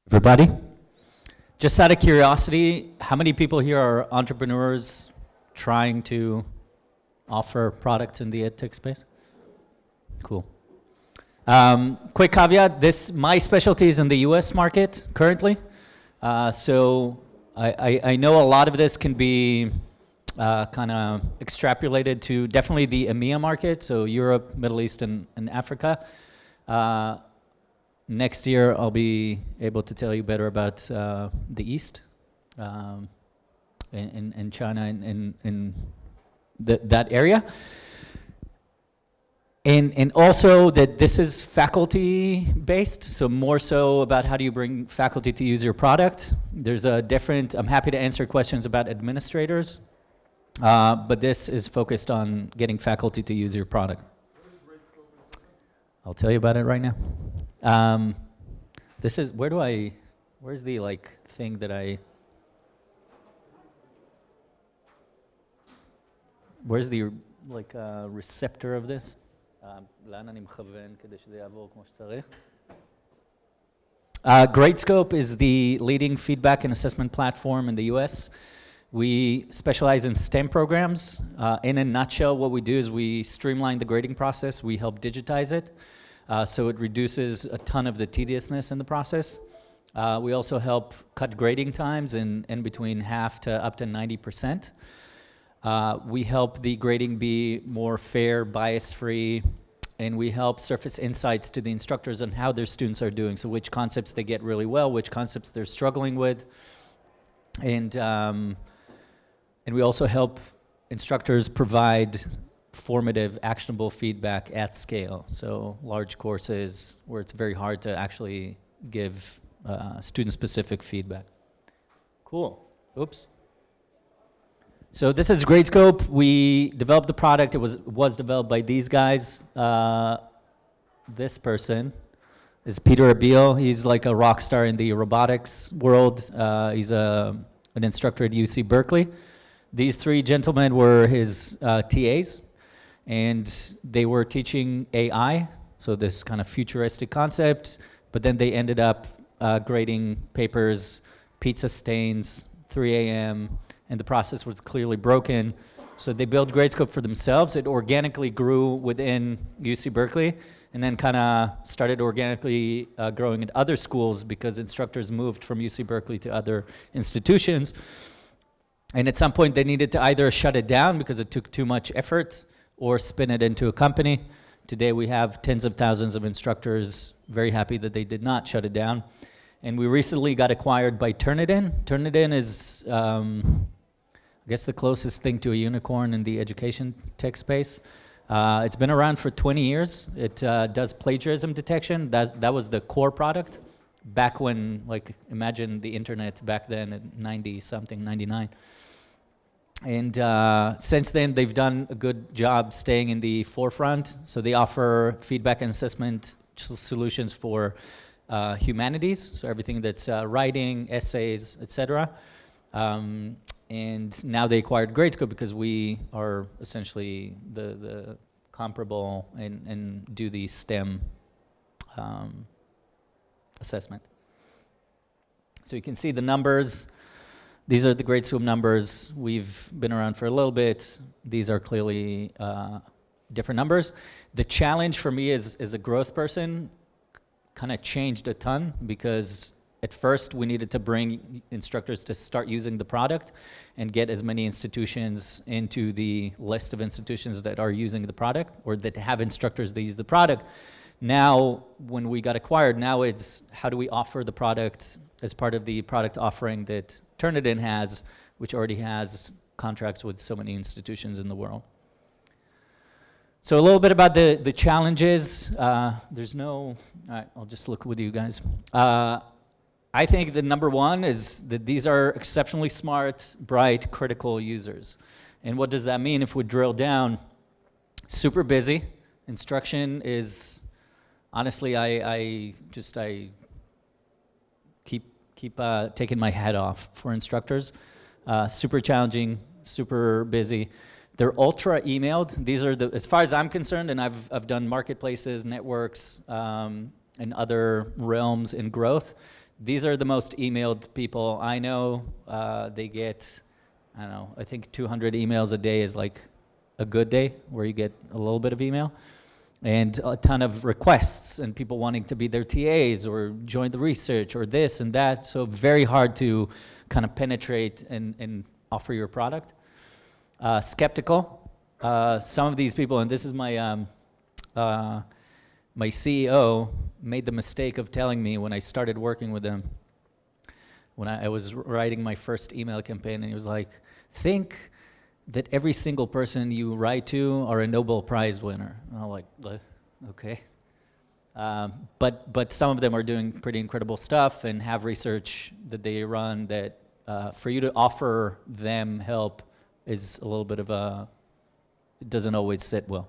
Everybody? Just out of curiosity, how many people here are entrepreneurs trying to offer products in the EdTech space? Cool. Quick caveat, my specialty is in the US market currently. So I know a lot of this can be kind of extrapolated to definitely the EMEA market, so Europe, Middle East, and Africa. Next year, I'll be able to tell you better about the East, in China, and that area. And also that this is faculty-based, so more so about how do you bring faculty to use your product. There's a different, I'm happy to answer questions about administrators, but this is focused on getting faculty to use your product. I'll tell you about it right now. This is, where's the thing that where's the receptor of this? לאן אני מכוון כדי שזה יעבור כמו שצריך? Gradescope is the leading feedback and assessment platform in the US. We specialize in STEM programs. In a nutshell, what we do is we streamline the grading process. We help digitize it. So it reduces a ton of the tediousness in the process. We also help cut grading times in between half to up to 90%. We help the grading be more fair, bias-free, and we help surface insights to the instructors on how their students are doing, so which concepts they get really well, which concepts they're struggling with. And we also help instructors provide formative, actionable feedback at scale. So large courses where it's very hard to actually give student-specific feedback. Cool. Oops. So this is Gradescope. We developed the product. It was developed by these guys. This person is Peter Abil. He's like a rock star in the robotics world. He's an instructor at UC Berkeley. These three gentlemen were his TAs, and they were teaching AI, so this kind of futuristic concept, but then they ended up grading papers, pizza stains, 3 a.m., and the process was clearly broken. So they built Gradescope for themselves. It organically grew within UC Berkeley, and then kind of started organically growing at other schools because instructors moved from UC Berkeley to other institutions. And at some point they needed to either shut it down because it took too much effort or spin it into a company. Today we have tens of thousands of instructors, very happy that they did not shut it down. And we recently got acquired by TurnitIn. TurnitIn is, I guess, the closest thing to a unicorn in the education tech space. It's been around for 20 years. It does plagiarism detection. That was the core product back when, imagine the internet back then at 90-something, 99. And since then, they've done a good job staying in the forefront. So they offer feedback and assessment solutions for humanities, so everything that's writing, essays, etc. And now they acquired Gradescope because we are essentially the comparable and do the STEM assessment. So you can see the numbers. These are the Gradescope numbers. We've been around for a little bit. These are clearly different numbers. The challenge for me as a growth person kind of changed a ton because at first we needed to bring instructors to start using the product and get as many institutions into the list of institutions that are using the product or that have instructors that use the product. Now, when we got acquired, now it's how do we offer the product as part of the product offering that TurnitIn has, which already has contracts with so many institutions in the world. So a little bit about the challenges. There's no, all right, I'll just look with you guys. I think the number one is that these are exceptionally smart, bright, critical users. And what does that mean if we drill down? Super busy. Instruction is, honestly, I keep taking my head off for instructors. Super challenging, super busy. They're ultra emailed. These are the, as far as I'm concerned, and I've done marketplaces, networks, and other realms in growth. These are the most emailed people I know. They get, I don't know, I think 200 emails a day is like a good day where you get a little bit of email. And a ton of requests and people wanting to be their TAs or join the research or this and that. So very hard to kind of penetrate and offer your product. Skeptical. Some of these people, and this is my my CEO made the mistake of telling me when I started working with them, when I was writing my first email campaign, and he was like, think that every single person you write to are a Nobel Prize winner. And I'm like, okay. But some of them are doing pretty incredible stuff and have research that they run that for you to offer them help is a little bit of it doesn't always sit well.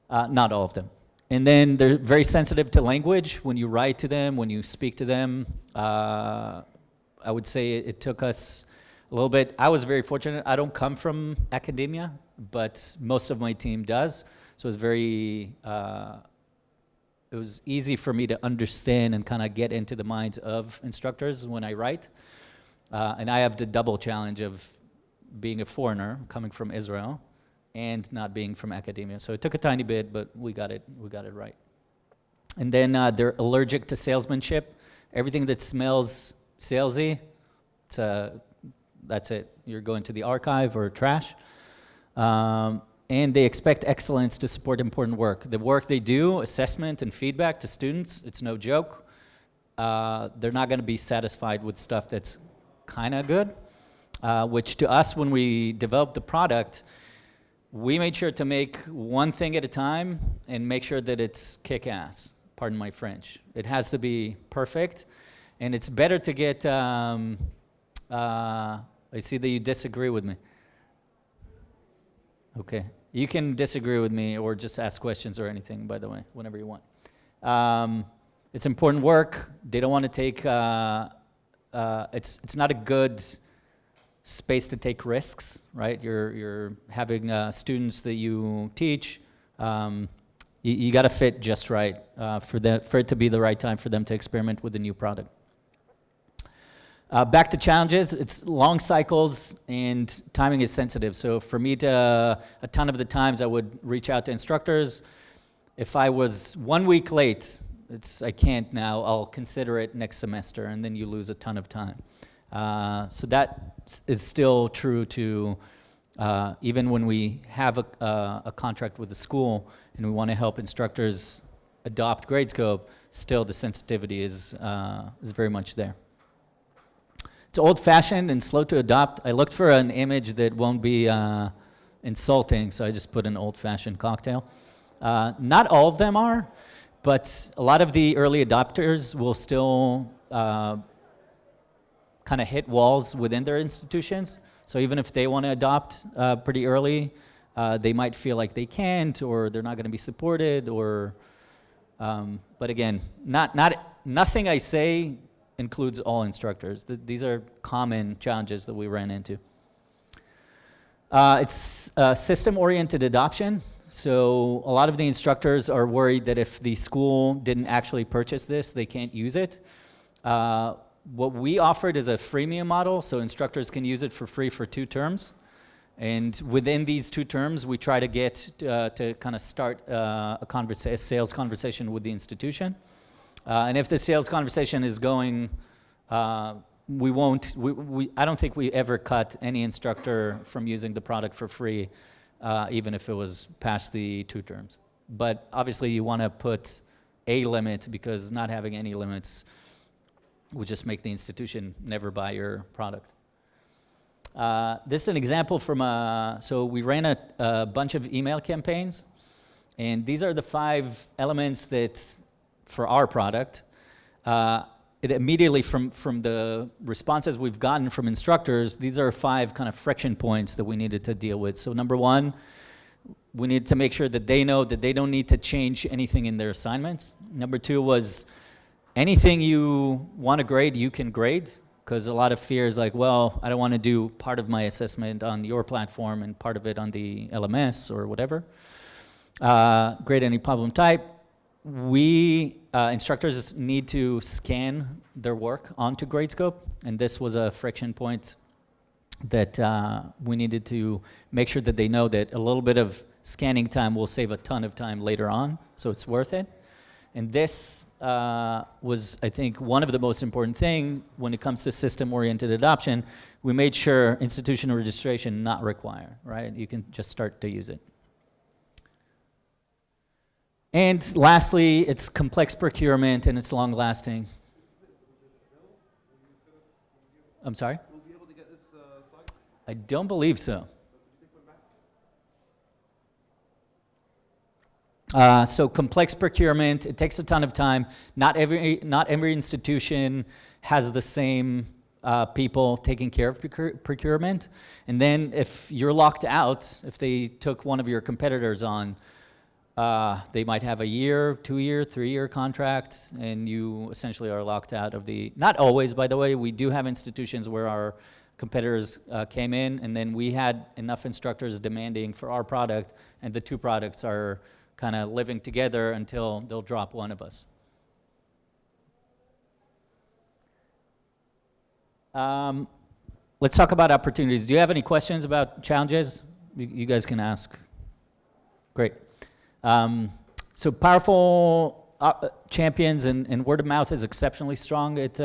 Not all of them. And then they're very sensitive to language when you write to them, when you speak to them. I would say it took us a little bit. I was very fortunate. I don't come from academia, but most of my team does. So it was it was easy for me to understand and kind of get into the minds of instructors when I write. And I have the double challenge of being a foreigner, coming from Israel, and not being from academia. So it took a tiny bit, but we got it right. And then they're allergic to salesmanship. Everything that smells salesy, that's it. You're going to the archive or trash. And they expect excellence to support important work. The work they do, assessment and feedback to students, it's no joke. They're not gonna be satisfied with stuff that's kinda good, which to us, when we developed the product, we made sure to make one thing at a time and make sure that it's kick-ass, pardon my French. It has to be perfect, and it's better to get, I see that you disagree with me. Okay, you can disagree with me or just ask questions or anything, by the way, whenever you want. It's important work. They don't want to take, it's not a good space to take risks, right? You're having students that you teach. You got to fit just right for it to be the right time for them to experiment with the new product. Back to challenges, it's long cycles and timing is sensitive. So for me a ton of the times I would reach out to instructors. If I was 1 week late, I can't now, I'll consider it next semester, and then you lose a ton of time. So that is still true to even when we have a contract with the school and we want to help instructors adopt Gradescope, still the sensitivity is very much there. It's old-fashioned and slow to adopt. I looked for an image that won't be insulting, so I just put an old-fashioned cocktail. Not all of them are, but a lot of the early adopters will still kind of hit walls within their institutions. So even if they want to adopt pretty early, they might feel like they can't, or they're not going to be supported, or, but again, nothing I say includes all instructors. These are common challenges that we ran into. It's system-oriented adoption. So a lot of the instructors are worried that if the school didn't actually purchase this, they can't use it. What we offered is a freemium model, so instructors can use it for free for 2 terms. And within these 2 terms, we try to get to kind of start a sales conversation with the institution. And if the sales conversation is going, I don't think we ever cut any instructor from using the product for free, even if it was past the 2 terms. But obviously you want to put a limit, because not having any limits would just make the institution never buy your product. This is an example from so we ran a bunch of email campaigns, and these are the 5 elements that, for our product, it immediately from the responses we've gotten from instructors, these are 5 kind of friction points that we needed to deal with. So number 1, we needed to make sure that they know that they don't need to change anything in their assignments. Number 2 was, anything you want to grade, you can grade, because a lot of fear is like, well, I don't want to do part of my assessment on your platform and part of it on the LMS or whatever. Grade any problem type. Instructors need to scan their work onto Gradescope, and this was a friction point that we needed to make sure that they know that a little bit of scanning time will save a ton of time later on, so it's worth it. And this was, I think, one of the most important thing when it comes to system-oriented adoption. We made sure institutional registration not required, right? You can just start to use it. And lastly, it's complex procurement and it's long-lasting. I'm sorry? Will we be able to get this slide? I don't believe so. So complex procurement, it takes a ton of time. Not every institution has the same people taking care of procurement. And then if you're locked out, if they took one of your competitors on, they might have a year, 2-year, 3-year contract, and you essentially are locked out of the, not always, by the way. We do have institutions where our competitors came in, and then we had enough instructors demanding for our product, and the two products are kind of living together until they'll drop one of us. Let's talk about opportunities. Do you have any questions about challenges? You guys can ask. Great. So powerful champions and word of mouth is exceptionally strong at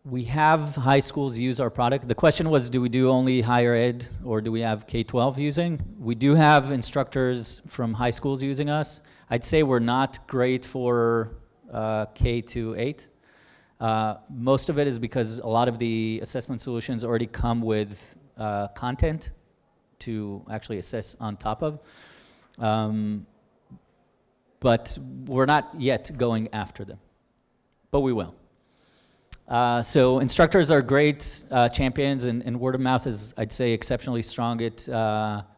we have high schools use our product. The question was, do we do only higher ed or do we have K-12 using? We do have instructors from high schools using us. I'd say we're not great for K-8. Most of it is because a lot of the assessment solutions already come with content to actually assess on top of. But we're not yet going after them, but we will. So instructors are great champions, and word of mouth is, I'd say, exceptionally strong at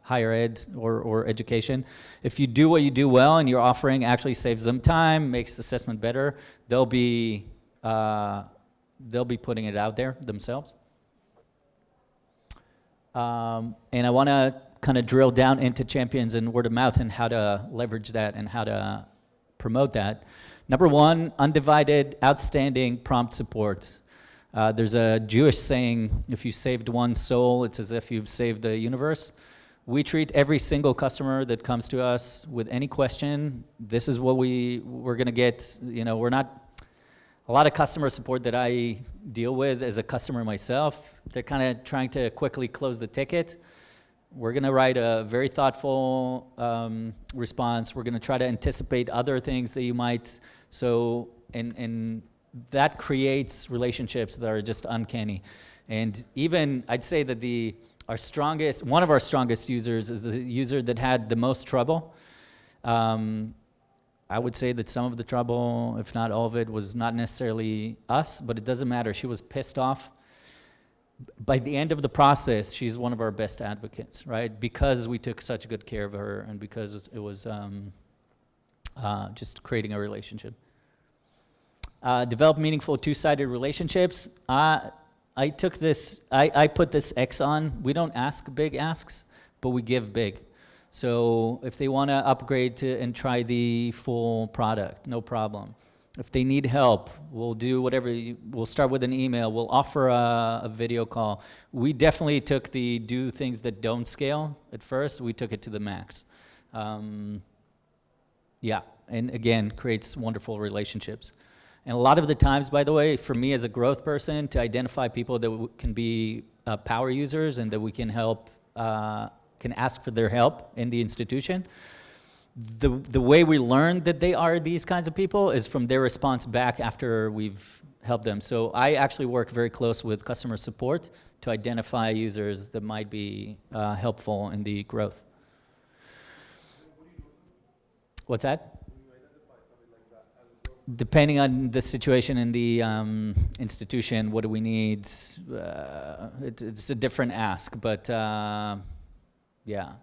higher ed or education. If you do what you do well and your offering actually saves them time, makes the assessment better, they'll be putting it out there themselves. And I want to kind of drill down into champions and word of mouth and how to leverage that and how to promote that. Number one, undivided, outstanding prompt support. There's a Jewish saying, if you saved one soul, it's as if you've saved the universe. We treat every single customer that comes to us with any question. This is what we're going to get. You know, we're not, a lot of customer support that I deal with as a customer myself, they're kind of trying to quickly close the ticket. We're going to write a very thoughtful response. We're going to try to anticipate other things that you might, so, and that creates relationships that are just uncanny. And even, I'd say that one of our strongest users is the user that had the most trouble. I would say that some of the trouble, if not all of it, was not necessarily us, but it doesn't matter. She was pissed off. By the end of the process, she's one of our best advocates, right? Because we took such good care of her and because it was just creating a relationship. Develop meaningful two-sided relationships. I put this X on. We don't ask big asks, but we give big. So if they want to upgrade and try the full product, no problem. If they need help, we'll do whatever. We'll start with an email. We'll offer a video call. We definitely took the do things that don't scale at first. We took it to the max. Yeah, and again, creates wonderful relationships. And a lot of the times, by the way, for me as a growth person, to identify people that can be power users and that we can help, can ask for their help in the institution. The way we learn that they are these kinds of people is from their response back after we've helped them. So I actually work very close with customer support to identify users that might be helpful in the growth. What's that? Depending on the situation in the institution, what do we need? It's a different ask, but yeah.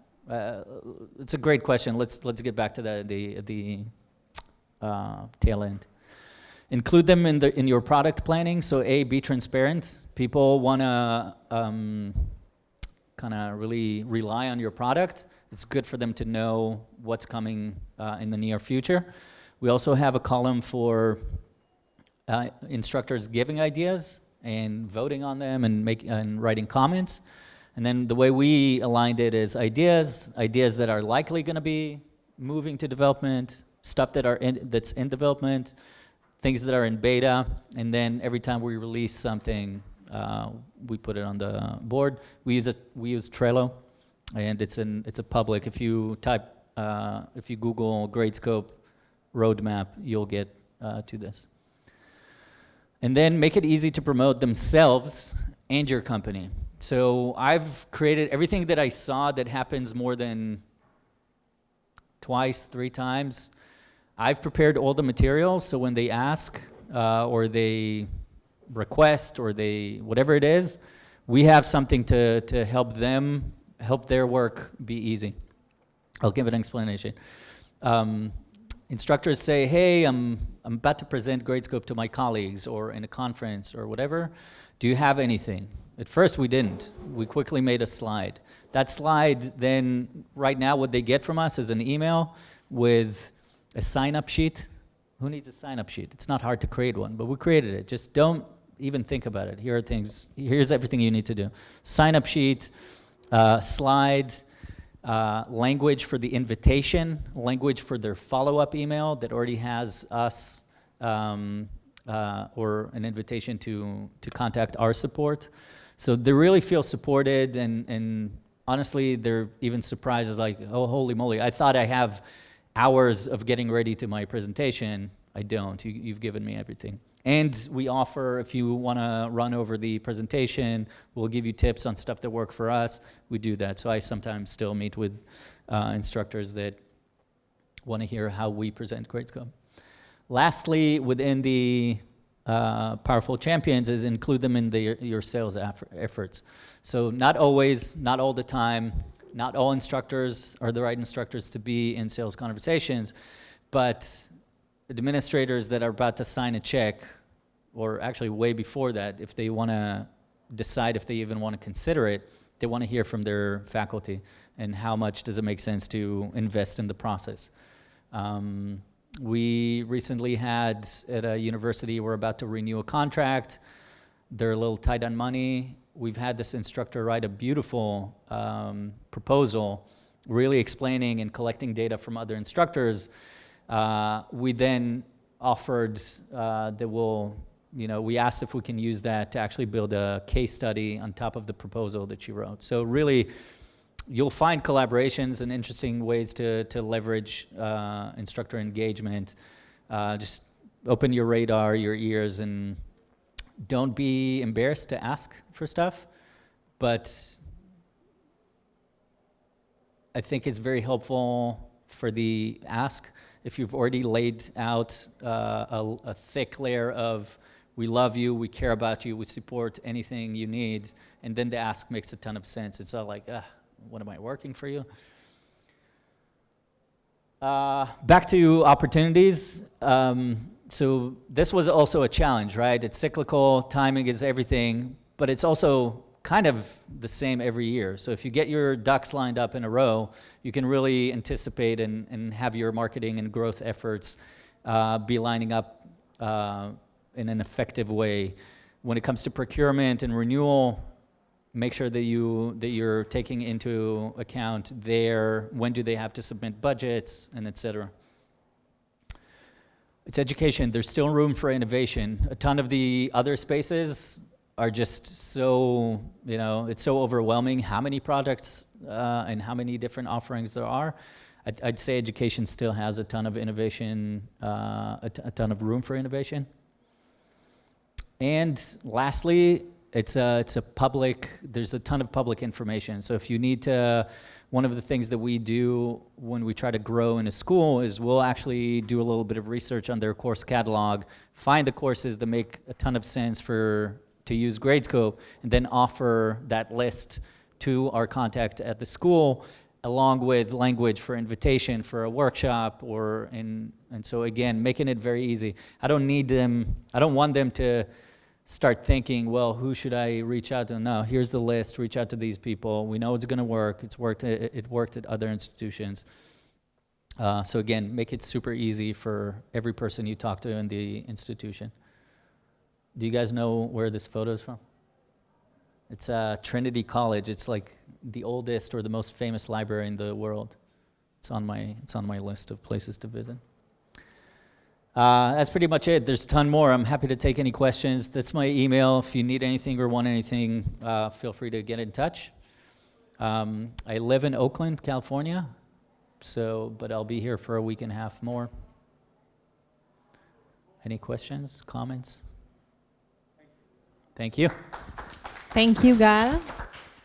It's a great question. Let's get back to the tail end. Include them in your product planning. So be transparent. People want to kind of really rely on your product, it's good for them to know what's coming in the near future. We also have a column for instructors giving ideas and voting on them and writing comments. And then the way we aligned it is ideas that are likely going to be moving to development, stuff that's in development, things that are in beta, and then every time we release something, we put it on the board. We use Trello, and it's a public. If you Google Gradescope roadmap, you'll get to this. And then make it easy to promote themselves and your company. So I've created everything that I saw that happens more than twice, 3 times. I've prepared all the materials, so when they ask or they request or whatever it is, we have something to help their work be easy. I'll give an explanation. Instructors say, hey, I'm about to present Gradescope to my colleagues or in a conference or whatever. Do you have anything? At first we didn't. We quickly made a slide. That slide then, right now what they get from us is an email with a sign-up sheet. Who needs a sign-up sheet? It's not hard to create one, but we created it. Just don't even think about it. Here's everything you need to do. Sign-up sheet, slide, language for the invitation, language for their follow-up email that already has us, or an invitation to contact our support. So they really feel supported, and honestly, they're even surprised. It's like, oh, holy moly, I thought I have hours of getting ready to my presentation. I don't. You've given me everything. And we offer, if you want to run over the presentation, we'll give you tips on stuff that work for us. We do that. So I sometimes still meet with instructors that want to hear how we present Gradescope. Lastly, within the powerful champions is include them in your sales efforts. So not always, not all the time, not all instructors are the right instructors to be in sales conversations, but administrators that are about to sign a check, or actually way before that, if they want to decide if they even want to consider it, they want to hear from their faculty and how much does it make sense to invest in the process. We recently had at a university, we're about to renew a contract. They're a little tight on money. We've had this instructor write a beautiful proposal, really explaining and collecting data from other instructors. We then offered we asked if we can use that to actually build a case study on top of the proposal that she wrote. So really, you'll find collaborations and interesting ways to leverage instructor engagement. Just open your radar, your ears, and don't be embarrassed to ask for stuff. But I think it's very helpful for the ask. If you've already laid out a thick layer of, we love you, we care about you, we support anything you need, and then the ask makes a ton of sense. It's not like, what am I working for you? Back to opportunities. So this was also a challenge, right? It's cyclical, timing is everything, but it's also kind of the same every year. So if you get your ducks lined up in a row, you can really anticipate and have your marketing and growth efforts be lining up in an effective way. When it comes to procurement and renewal, make sure that you're taking into account when do they have to submit budgets, and et cetera. It's education. There's still room for innovation. A ton of the other spaces are just so, it's so overwhelming how many products and how many different offerings there are. I'd say education still has a ton of innovation, a ton of room for innovation. And lastly, there's a ton of public information. So if you need to, one of the things that we do when we try to grow in a school is we'll actually do a little bit of research on their course catalog, find the courses that make a ton of sense to use Gradescope, and then offer that list to our contact at the school, along with language for invitation for a workshop, and so again, making it very easy. I don't want them to start thinking, well, who should I reach out to? No, here's the list, reach out to these people. We know it's gonna work. It worked at other institutions. So again, make it super easy for every person you talk to in the institution. Do you guys know where this photo is from? It's Trinity College. It's like the oldest or the most famous library in the world. It's on my list of places to visit. That's pretty much it. There's a ton more. I'm happy to take any questions. That's my email. If you need anything or want anything, feel free to get in touch. I live in Oakland, California, but I'll be here for a week and a half more. Any questions, comments? Thank you. Thank you, Gal.